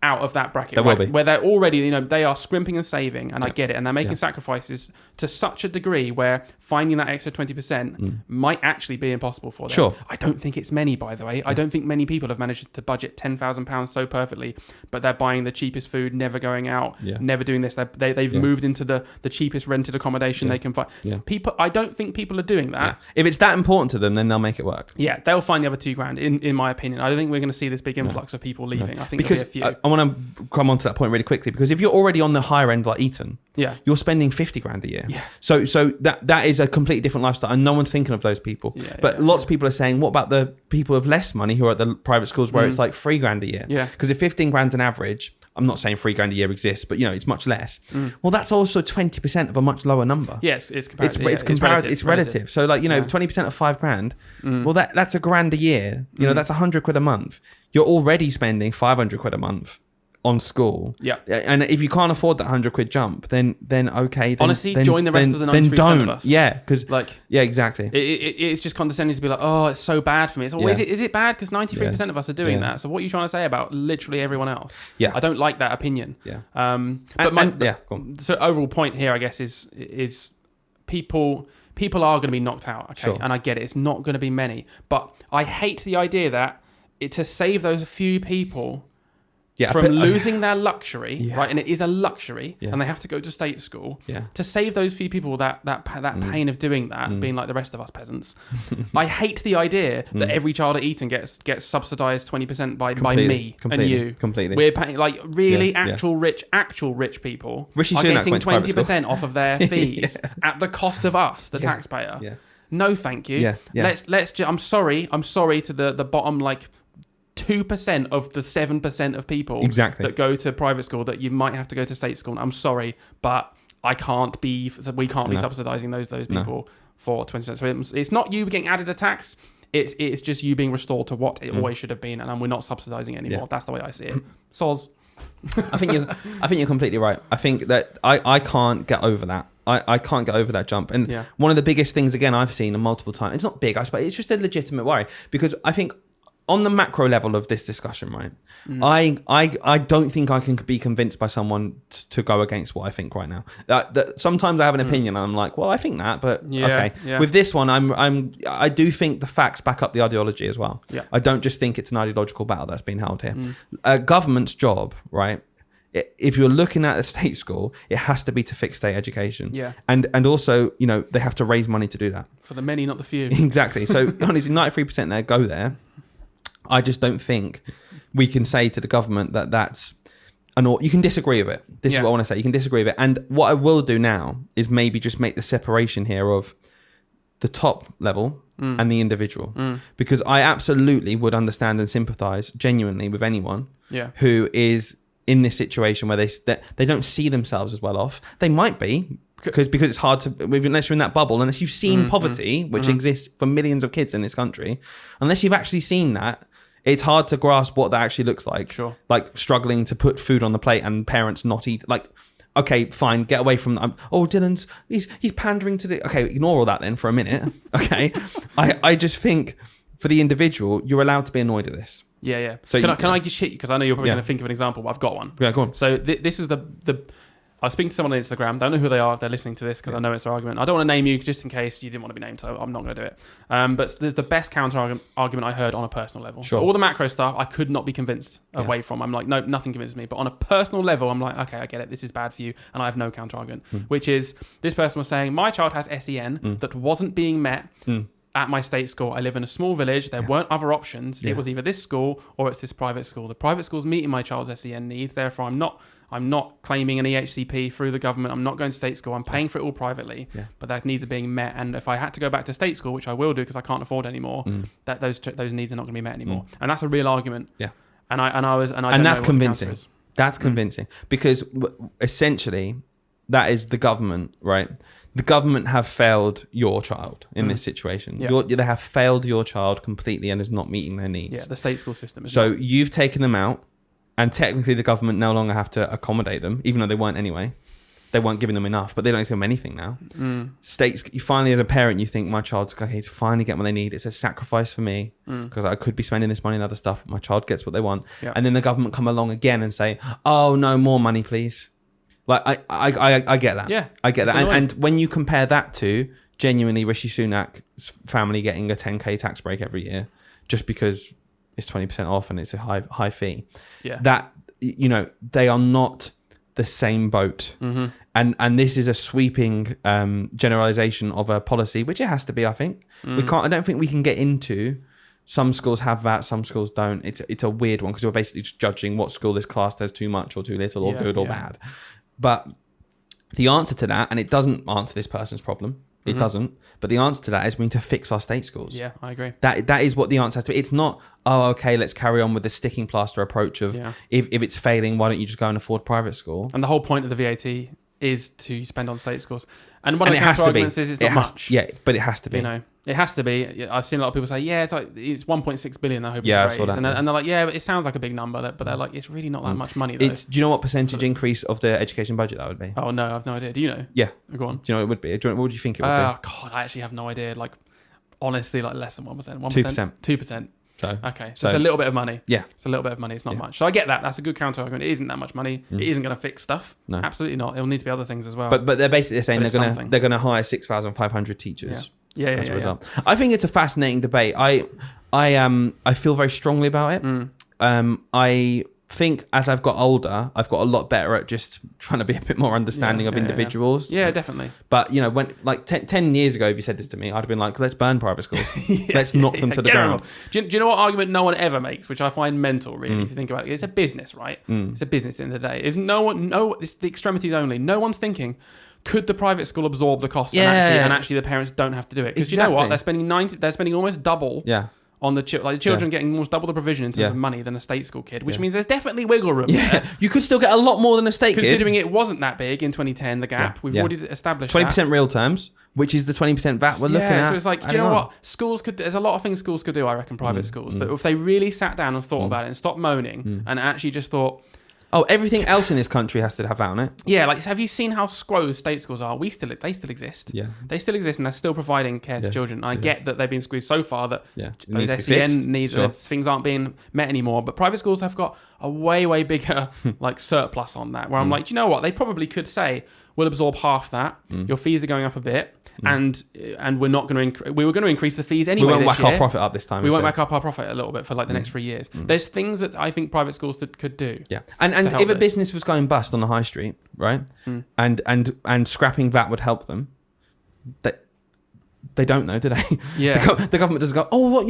out of that bracket, right? Where they're already, they are scrimping and saving, and I get it, and they're making sacrifices to such a degree where finding that extra 20% might actually be impossible for them. Sure. I don't think it's many, by the way. I don't think many people have managed to budget £10,000 so perfectly, but they're buying the cheapest food, never going out, never doing this. They've moved into the cheapest rented accommodation they can find. People, I don't think people are doing that. If it's that important to them, then they'll make it work. Yeah, they'll find the other £2,000. In my opinion, I don't think we're going to see this big influx of people leaving. I think because I want to come on to that point really quickly, because if you're already on the higher end like Eton, you're spending 50 grand a year. So that is a completely different lifestyle, and no one's thinking of those people. But lots of people are saying, what about the people of less money who are at the private schools where it's like 3 grand a year? Because if 15 grand's an average, I'm not saying 3 grand a year exists, but it's much less. Well, that's also 20% of a much lower number. Yes, it's comparative. It's relative. So 20% of 5 grand. Well, that's a grand a year. That's 100 quid a month. You're already spending 500 quid a month on school. And if you can't afford that 100 quid jump, then okay. Honestly, join the rest of the 93% of us. Yeah, because exactly. It's just condescending to be like, oh, it's so bad for me. It's always is it bad because 93% of us are doing that? So what are you trying to say about literally everyone else? I don't like that opinion. So overall point here, I guess, is people are going to be knocked out. Okay, and I get it. It's not going to be many, but I hate the idea that to save those few people from losing their luxury, right? And it is a luxury, and they have to go to state school. To save those few people that pain of doing that, being like the rest of us peasants. I hate the idea that every child at Eton gets subsidised 20% by me and you. Completely. We're paying actual rich people Rishi are Sunak getting 20% off of their fees at the cost of us, the taxpayer. No, thank you. Let's. I'm sorry to the bottom 2% of the 7% of people that go to private school that you might have to go to state school. I'm sorry, but we can't be subsidising those people for 20%. So it's not you getting added a tax. It's just you being restored to what it always should have been, and we're not subsidising it anymore. That's the way I see it. Soz. I think you're completely right. I think that I can't get over that. I can't get over that jump. And one of the biggest things, again, I've seen multiple times, it's not big, I suppose, it's just a legitimate worry, because I think on the macro level of this discussion, right, I don't think I can be convinced by someone to go against what I think right now. That sometimes I have an opinion and I'm like, well, I think that, but okay. With this one, I do think the facts back up the ideology as well. I don't just think it's an ideological battle that's being held here. A government's job, right, if you're looking at a state school, it has to be to fix state education. And also, they have to raise money to do that. For the many, not the few. Exactly. So honestly, 93% there, go there. I just don't think we can say to the government that that's you can disagree with it. This is what I want to say. You can disagree with it. And what I will do now is maybe just make the separation here of the top level and the individual. Because I absolutely would understand and sympathise genuinely with anyone who is in this situation where they don't see themselves as well off. They might be, because it's hard to, unless you're in that bubble, unless you've seen poverty, which exists for millions of kids in this country, unless you've actually seen that, it's hard to grasp what that actually looks like. Like struggling to put food on the plate and parents not eat. Like, okay, fine, get away from that. Oh, Dylan's, he's pandering to the... Okay, ignore all that then for a minute. Okay. I just think for the individual, you're allowed to be annoyed at this. So can I just shit you? Because I know you're probably going to think of an example, but I've got one. Yeah, go on. So this is I was speaking to someone on Instagram. Don't know who they are if they're listening to this, because I know it's an argument. I don't want to name you just in case you didn't want to be named, so I'm not going to do it. But there's the best counter argument I heard on a personal level. So all the macro stuff, I could not be convinced away from. I'm like, no, nothing convinces me. But on a personal level, I'm like, okay, I get it. This is bad for you. And I have no counter argument, which is this person was saying, my child has SEN that wasn't being met at my state school. I live in a small village. There weren't other options. It was either this school or it's this private school. The private school's meeting my child's SEN needs. Therefore, I'm not claiming an EHCP through the government. I'm not going to state school. I'm paying for it all privately, but that needs are being met. And if I had to go back to state school, which I will do because I can't afford anymore, that those needs are not going to be met anymore. And that's a real argument. Yeah. And that's convincing. That's convincing because essentially that is the government, right? The government have failed your child in this situation. Yeah. They have failed your child completely and is not meeting their needs. Yeah, the state school system. So you've taken them out, and technically the government no longer have to accommodate them, even though they weren't anyway. They weren't giving them enough, but they don't give them anything now. States, you finally, as a parent, you think my child's okay to finally get what they need. It's a sacrifice for me because I could be spending this money on other stuff. But my child gets what they want, and then the government come along again and say, "Oh no, more money, please." Like I get that. Yeah, I get that. And when you compare that to genuinely Rishi Sunak's family getting a 10k tax break every year, just because it's 20% off and it's a high fee, that they are not the same boat. And this is a sweeping generalization of a policy, which it has to be. I think we can't. I don't think we can get into. Some schools have that, some schools don't. It's a weird one because we're basically just judging what school is classed as too much or too little or good or bad. But the answer to that, and it doesn't answer this person's problem, it doesn't, but the answer to that is we need to fix our state schools. Yeah, I agree. That is what the answer has to be. It's not, okay, let's carry on with the sticking plaster approach of if it's failing, why don't you just go and afford private school? And the whole point of the VAT is to spend on state schools. And one of the counter arguments is it's not much. Yeah, but it has to be. It has to be. I've seen a lot of people say, it's 1.6 billion. I hope I it's saw that. And they're like, but it sounds like a big number, but they're like, it's really not that much money. Though. Do you know what percentage increase of the education budget that would be? Oh no, I've no idea. Do you know? Yeah, go on. Do you know what it would be? What would you think it would be? Oh God, I actually have no idea. Like, honestly, like less than 1%. 2%. 2%. So it's a little bit of money. Yeah, it's a little bit of money. It's not much. So I get that. That's a good counter argument. It isn't that much money. It isn't going to fix stuff. No, absolutely not. It'll need to be other things as well. But they're basically saying they're going to hire 6,500 teachers. Yeah. As a result. I think it's a fascinating debate. I feel very strongly about it. I think as I've got older, I've got a lot better at just trying to be a bit more understanding of individuals. Yeah, definitely. But when like 10 years ago, if you said this to me, I'd have been like, let's burn private schools. Let's knock them to the ground. Do you know what argument no one ever makes, which I find mental, really, if you think about it? It's a business, right? It's a business at the end of the day. It's the extremities only. No one's thinking, could the private school absorb the costs and actually the parents don't have to do it? Because you know what? They're spending almost double on the children getting almost double the provision in terms of money than a state school kid, which means there's definitely wiggle room there. You could still get a lot more than a state Considering kid. it wasn't that big in 2010, the gap. We've already established 20% real terms, which is the 20% VAT we're looking at. So it's like, do you know what? There's a lot of things schools could do, I reckon, private schools, that if they really sat down and thought about it and stopped moaning and actually just thought, everything else in this country has to have VAT on it. Yeah, like have you seen how squoze state schools are? They still exist. Yeah, they still exist, and they're still providing care to children. I get that they've been squeezed so far that those SEN needs, things aren't being met anymore. But private schools have got a way bigger like surplus on that. Where I'm like, do you know what? They probably could say, we'll absorb half that. Your fees are going up a bit. And we're not going to we were going to increase the fees anyway. We won't whack our profit up this time. We won't whack up our profit a little bit for like the next 3 years. There's things that I think private schools could do. Yeah, and if a business was going bust on the high street, right, and scrapping VAT would help them. They don't know, do they? Yeah. The government doesn't go, there's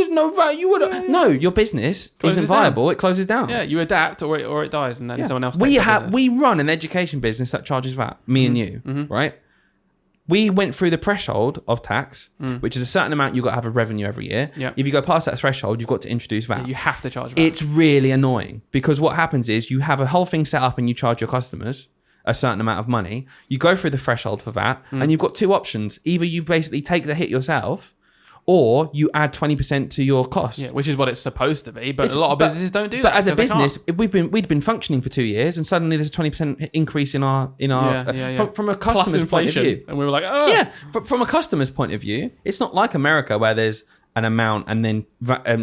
no VAT. You would no, your business isn't viable. It closes down. Yeah, you adapt or it dies, and then someone else. We run an education business that charges VAT. Me and you, right? We went through the threshold of tax, which is a certain amount you've got to have a revenue every year. Yeah. If you go past that threshold, you've got to introduce VAT. Yeah, you have to charge VAT. It's really annoying because what happens is you have a whole thing set up and you charge your customers a certain amount of money. You go through the threshold for VAT and you've got two options. Either you basically take the hit yourself or you add 20% to your cost. Yeah, which is what it's supposed to be, but a lot of businesses don't do that. But as a business, we'd been functioning for 2 years and suddenly there's a 20% increase in our from a customer's point of view. And we were like, from a customer's point of view, it's not like America where there's an amount and then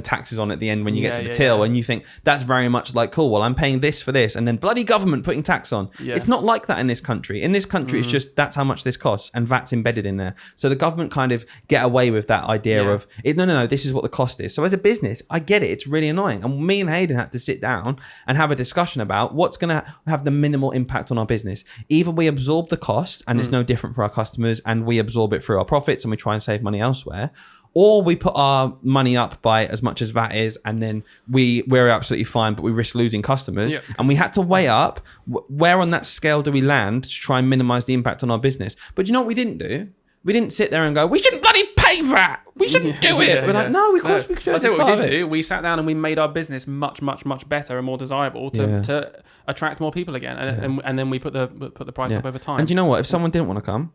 taxes on at the end when you get to the till, and you think that's very much like, cool, well, I'm paying this for this, and then bloody government putting tax on. It's not like that in this country. In this country, it's just that's how much this costs, and VAT's embedded in there. So the government kind of get away with that idea of no, this is what the cost is. So as a business, I get it. It's really annoying, and me and Hayden had to sit down and have a discussion about what's going to have the minimal impact on our business. Either we absorb the cost, and it's no different for our customers, and we absorb it through our profits, and we try and save money elsewhere. Or we put our money up by as much as VAT is, and then we're absolutely fine, but we risk losing customers. Yep. And we had to weigh up where on that scale do we land to try and minimize the impact on our business. But you know what we didn't do? We didn't sit there and go, we shouldn't bloody pay VAT. We shouldn't do it. We're like, no, of course we should. I'll tell you what we did do. We sat down and we made our business much, much, much better and more desirable to attract more people again. And then we put the price up over time. And you know what? If someone didn't want to come,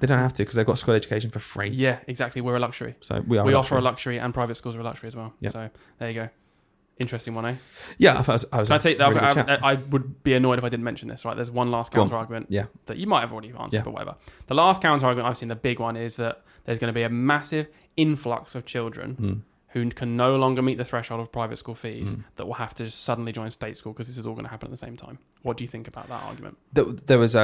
they don't have to, because they've got school education for free. Yeah, exactly. We're a luxury. So we offer a luxury, and private schools are a luxury as well. Yep. So there you go. Interesting one, eh? Yeah, I thought I was. Can I take that? I would be annoyed if I didn't mention this. Right, there's one last counter argument. That you might have already answered, but whatever. The last counter argument I've seen, the big one, is that there's going to be a massive influx of children who can no longer meet the threshold of private school fees that will have to just suddenly join state school, because this is all going to happen at the same time. What do you think about that argument? There was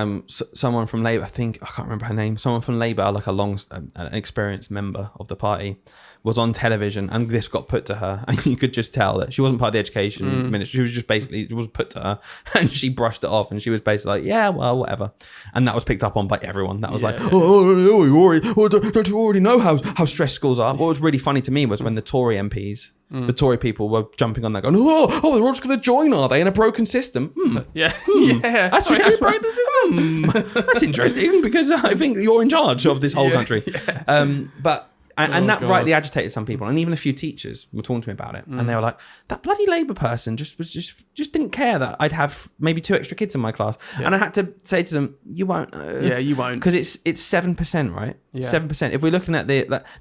someone from Labour, I can't remember her name, someone from Labour, like an experienced member of the party, was on television, and this got put to her, and you could just tell that she wasn't part of the education ministry. She was just basically, it was put to her, and she brushed it off, and she was basically like, yeah, well, whatever. And that was picked up on by everyone. That was don't you already know how stressed schools are? What was really funny to me was when the Tory MPs, the Tory people, were jumping on that, going, they're all just going to join, are they, in a broken system? That's interesting, because I think you're in charge of this whole country. But that rightly agitated some people, and even a few teachers were talking to me about it, and they were like, that bloody Labour person just didn't care that I'd have maybe 2 extra kids in my class. And I had to say to them, you won't. You won't, because it's 7%, right? 7%. If we're looking at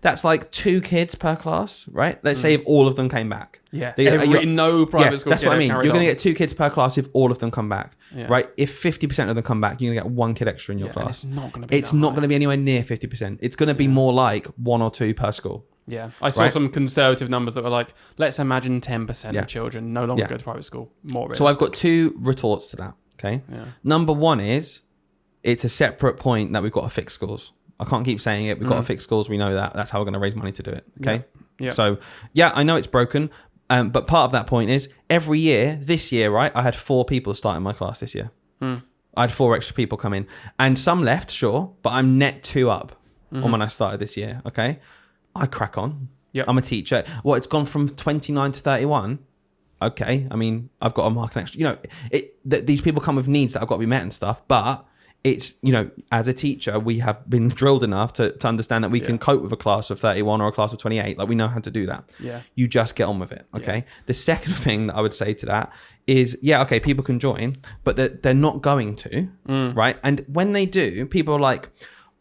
that's like 2 kids per class, right? Let's say if all of them came back. No private school. That's what I mean. You're going to get 2 kids per class if all of them come back, right? If 50% of them come back, you're going to get 1 kid extra in your class. It's not going to be. It's not going to be anywhere near 50%. It's going to be more like 1 or 2 per school. Yeah, I saw some conservative numbers that were like, let's imagine 10% of children no longer go to private school. More realistic. So I've got 2 retorts to that. Okay. Number one is, it's a separate point that we've got to fix schools. I can't keep saying it. We've got to fix schools. We know that. That's how we're going to raise money to do it. Okay. So I know it's broken. But part of that point is, every year, this year, right, I had 4 people start in my class this year. I had 4 extra people come in, and some left, sure, but I'm net 2 up on when I started this year. Okay. I crack on. I'm a teacher. Well, it's gone from 29 to 31. Okay. I mean, I've got to mark an extra, these people come with needs that have got to be met and stuff, but it's, as a teacher, we have been drilled enough to understand that we can cope with a class of 31 or a class of 28. Like, we know how to do that. You just get on with it. Okay. The second thing that I would say to that is, okay, people can join, but they're not going to, right? And when they do, people are like,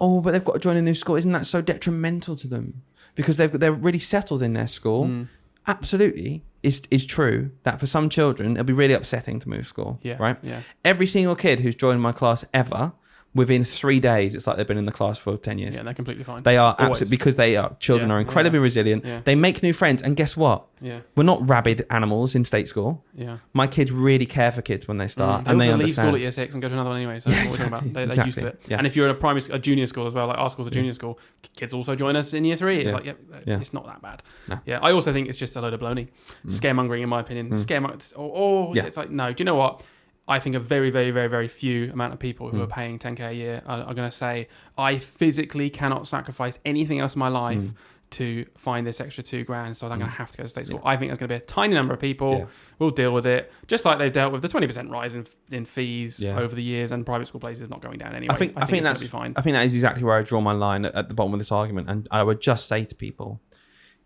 oh, but they've got to join a new school. Isn't that so detrimental to them? Because they're really settled in their school. Absolutely. Is true that for some children, it'll be really upsetting to move school, right? Every single kid who's joined my class ever, within 3 days, it's like they've been in the class for 10 years. Yeah, they're completely fine. They are absolutely, because children are incredibly resilient. They make new friends. And guess what? We're not rabid animals in state school. My kids really care for kids when they start. And they leave school at year 6 and go to another one anyway. So what we're talking about. They're used to it. And if you're in a junior school as well, like our school's a junior school, kids also join us in year 3. It's like, it's not that bad. No. I also think it's just a load of baloney. Scaremongering, in my opinion. It's like, no, do you know what? I think a very, very, very, very few amount of people who are paying 10k a year are going to say, I physically cannot sacrifice anything else in my life to find this extra $2,000, so I'm going to have to go to state school. I think there's going to be a tiny number of people who will deal with it, just like they've dealt with the 20% rise in fees over the years, and private school places not going down anyway. I think that's going to be fine. I think that is exactly where I draw my line at the bottom of this argument, and I would just say to people,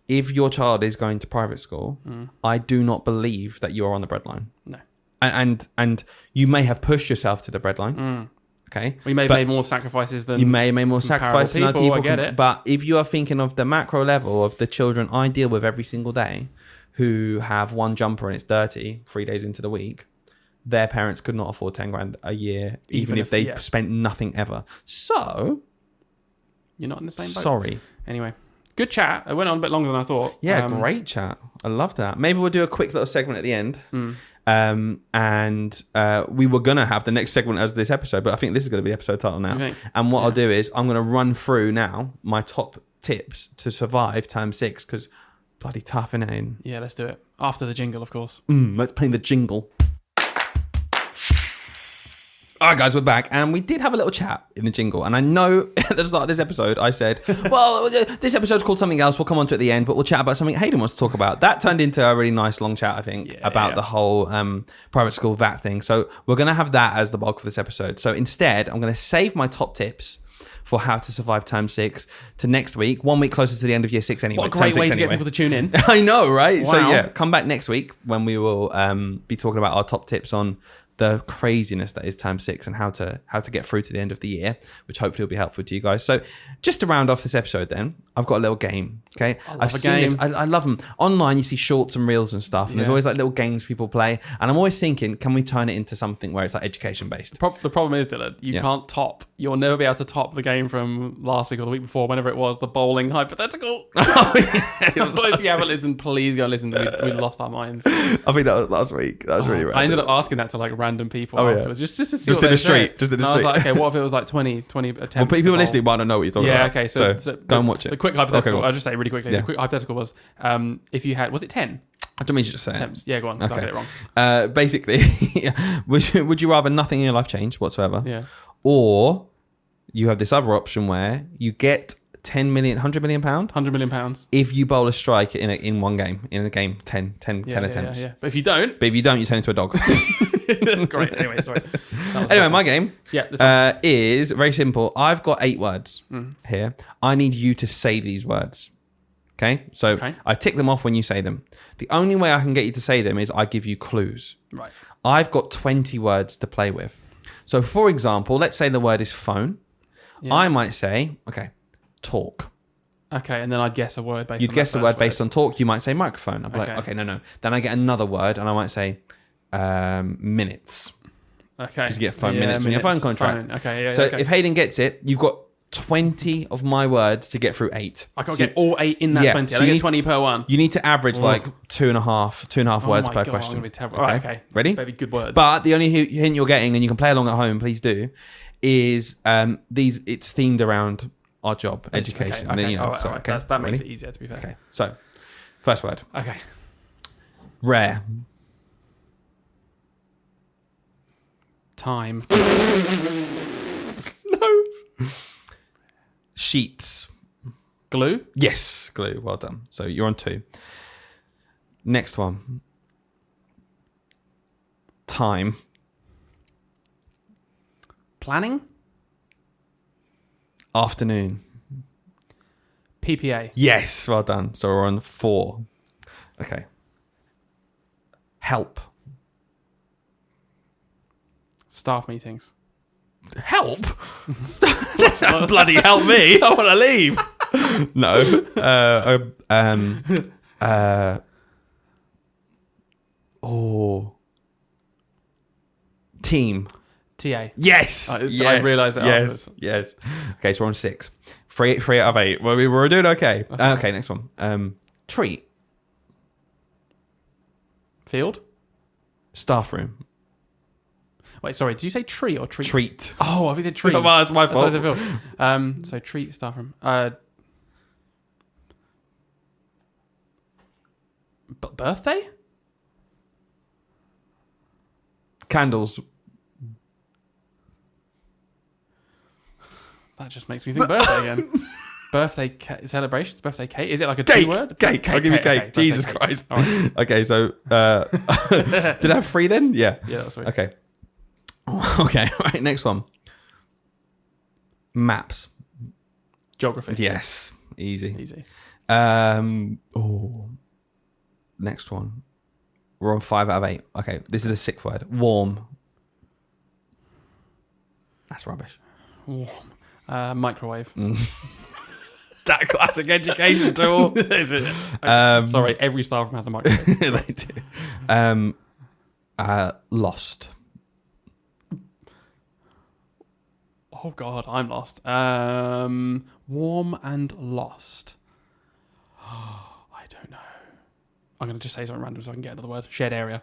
if your child is going to private school, I do not believe that you are on the breadline. No. And you may have pushed yourself to the breadline. Okay. We may have made more sacrifices than you may have made more sacrifices than other people. I get it. But if you are thinking of the macro level of the children I deal with every single day, who have one jumper and it's dirty 3 days into the week, their parents could not afford 10 grand a year, even if they spent nothing ever. So you're not in the same boat. Sorry. Anyway. Good chat. It went on a bit longer than I thought. Yeah, great chat. I love that. Maybe we'll do a quick little segment at the end. And we were going to have the next segment as this episode, but I think this is going to be the episode title now. Okay. And what I'll do is I'm going to run through now my top tips to survive term 6, because bloody tough, innit? Yeah, let's do it. After the jingle, of course. Let's play the jingle. All right, guys, we're back, and we did have a little chat in the jingle. And I know at the start of this episode, I said, well, this episode's called something else. We'll come on to it at the end, but we'll chat about something Hayden wants to talk about. That turned into a really nice long chat, I think, about the whole private school VAT thing. So we're going to have that as the bulk of this episode. So instead, I'm going to save my top tips for how to survive term 6 to next week, 1 week closer to the end of year 6 anyway. What a great way to get people to tune in. I know, right? Wow. So yeah, come back next week when we will be talking about our top tips on the craziness that is term 6 and how to get through to the end of the year, which hopefully will be helpful to you guys. So just to round off this episode then, I've got a little game, okay? I've seen this. I love them. Online, you see shorts and reels and stuff, and there's always like little games people play. And I'm always thinking, can we turn it into something where it's like education based? The problem is, Dylan, you can't top. You'll never be able to top the game from last week or the week before, whenever it was, the bowling hypothetical. If you haven't listened, please go and listen. We lost our minds. I think that was last week. That was really random. I ended up asking that to like random people afterwards, just to see what in they the street. say. Just in the and I was street. like, okay, what if it was like 20 attempts? Well, people listening might not know what you're talking about. Okay, so go and watch it. The quick hypothetical, Okay, I'll just say really quickly, the quick hypothetical was, if you had, was it 10? I don't mean to just say attempts? Yeah, go on, okay. I get it wrong. Basically, would you rather nothing in your life change whatsoever? Yeah. Or you have this other option where you get 100 million pound? £100 million. If you bowl a strike in one game, in a game, 10 attempts. Yeah. But if you don't, you turn into a dog. great. Anyway, sorry. Anyway, my game this is very simple. I've got 8 words here. I need you to say these words. Okay? So I tick them off when you say them. The only way I can get you to say them is I give you clues. Right. I've got 20 words to play with. So for example, let's say the word is phone. Yeah. I might say, okay, talk. Okay, and then I'd guess a word based on You'd guess a word based on talk. You might say microphone. I'd be like, okay, no. Then I get another word and I might say minutes. Okay. Because you get phone minutes on your phone contract. Okay, so if Hayden gets it, you've got 20 of my words to get through 8. I can't get all 8 in that 20. I don't get 20 per one. You need to average like two and a half words per question. I'm gonna be terrible. Okay. All right, okay. Ready? Very good words. But the only hint you're getting, and you can play along at home, please do, is it's themed around our job, education. Okay. Okay. That makes it easier, to be fair. Okay. So, first word. Okay. Rare. Time. No. Sheets. Glue? Yes, glue. Well done. So you're on 2. Next one. Time. Planning? Afternoon. PPA. Yes, well done. So we're on 4. Okay. Help. Staff meetings. Help? Bloody help me. I want to leave. No. Team. TA. Yes. I realised that afterwards. Yes. Okay, so we're on 6. 3 out of 8. Well, we're doing okay. Okay, next one. Treat. Field? Staff room. Wait, sorry. Did you say tree or treat? Treat. Oh, I think you said tree. Well, that's my fault. So treat, staff room. Birthday? Candles. That just makes me think birthday again. Birthday celebrations? Birthday cake? Is it like a cake, two-word? Cake. I'll give you cake. Okay, Jesus cake. Christ. Right. Okay, so did I have 3 then? Yeah. Yeah, that's right. Okay. Okay, right, next one. Maps. Geography. Yes. Easy. Next one. We're on 5 out of 8. Okay, this is the 6th word. Warm. That's rubbish. Warm. Microwave. That classic education tool. Is it? Okay. Sorry, every staff room has a microwave. They do. Lost. Oh God, I'm lost. Warm and lost. I don't know. I'm going to just say something random so I can get another word. Shared area.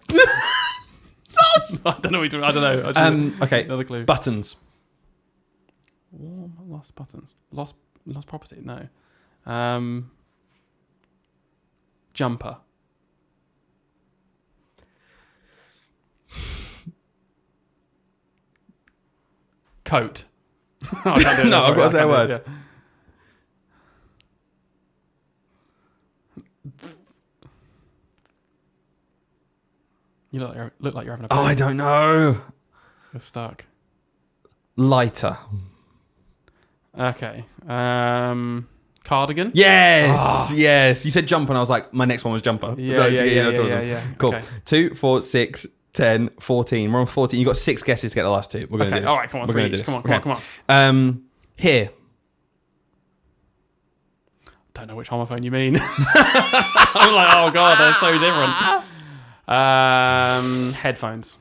I don't know. I don't know. Okay. Another clue. Buttons. Warm, lost buttons. Lost property. No. Jumper. Coat. I can't do it. No, I've got to say a word. Yeah. You look like you're having a Oh, poo. I don't know. You're stuck. Lighter. Okay. Cardigan? Yes, yes. You said jumper, and I was like, my next one was jumper. Yeah. Cool. Okay. 2, 4, 6, 10, 14. We're on 14. You got 6 guesses to get the last 2. We're going to do this. All right, come on. We're going to do this. Come on. Here. Don't know which homophone you mean. I'm like, oh god, they're so different. Headphones.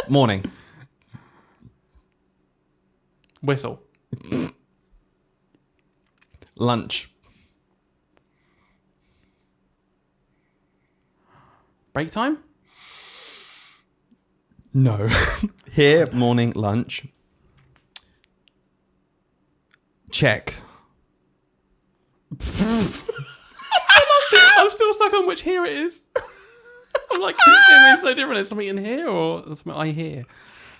Morning. Whistle. Lunch. Break time? No. Here, morning, lunch. Check. I'm still stuck on which here it is. I'm like, it means so different. Is something in here or something I hear?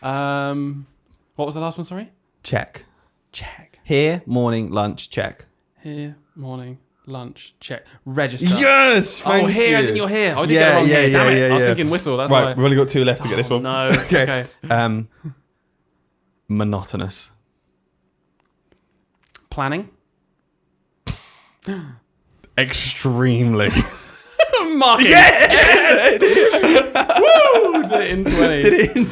What was the last one, sorry? Check. Check. Here, morning, lunch, check. Here, morning, lunch, check. Register. Yes! Oh, here as in your hair. I did get it wrong here. Damn it. I was thinking whistle. That's right, why. we've only got 2 left to get this one. No. Okay. Monotonous. Planning. Extremely. Marking. Yeah! Woo! Did it in 20. Did it in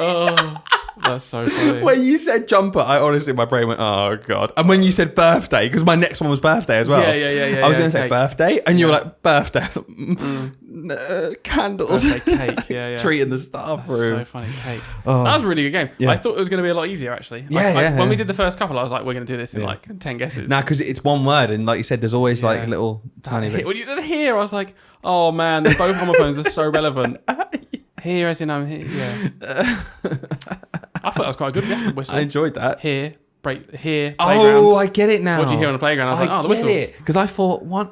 Oh, that's so funny. When you said jumper, I honestly, my brain went, oh, God. And when you said birthday, because my next one was birthday as well. Yeah. I was going to say cake. birthday, and you were like, birthday. I was like, candles. Birthday cake, yeah. Treat in the staff That's room. so funny, cake. Oh. That was a really good game. Yeah. I thought it was going to be a lot easier, actually. When we did the first couple, I was like, we're going to do this in like 10 guesses. Nah, because it's one word, and like you said, there's always like little tiny bits. When you said here, I was like, oh man, both homophones are so relevant. Here as in I'm here, yeah. I thought that was quite a good guess, the whistle. I enjoyed that. Here, playground. Oh, I get it now. What did you hear on the playground? I was like, oh, the whistle. Because I thought, why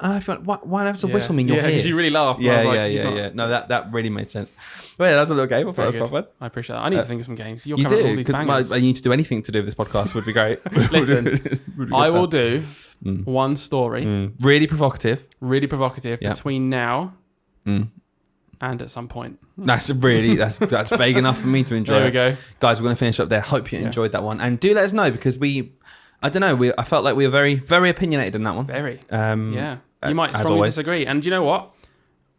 does a whistle mean you're here? because you really laughed. Yeah. No, that really made sense. Well, yeah, that was a little game. I thought it was quite fun. I appreciate that. I need to think of some games. You're You coming up with do, all these because bangers. I need to do anything to do with this podcast would be great. Listen, I will do one story, really provocative. Yeah. between now and at some point. That's vague enough for me to enjoy. There we go. Guys, we're going to finish up there. Hope you enjoyed that one. And do let us know, because I don't know, I felt like we were very, very opinionated in that one. Very. Yeah. You might strongly disagree. And do you know what?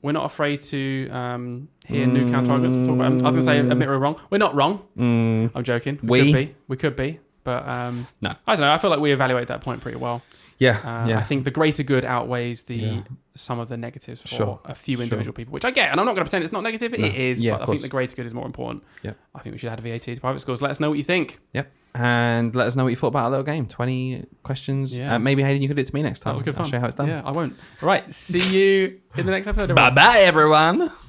We're not afraid to hear new counter arguments. Talk about, I was going to say, admit we're wrong. We're not wrong. I'm joking. We could be. But no. I don't know. I feel like we evaluate that point pretty well. Yeah. I think the greater good outweighs some of the negatives for a few individual people, which I get. And I'm not going to pretend it's not negative. It is. Yeah, but I think the greater good is more important. Yeah. I think we should add a VAT to private schools. Let us know what you think. Yep. And let us know what you thought about our little game. 20 questions. Yeah. Maybe, Hayden, you could do it to me next time. That was good fun. I'll show you how it's done. Yeah, I won't. All right. See you in the next episode. Bye-bye, everyone.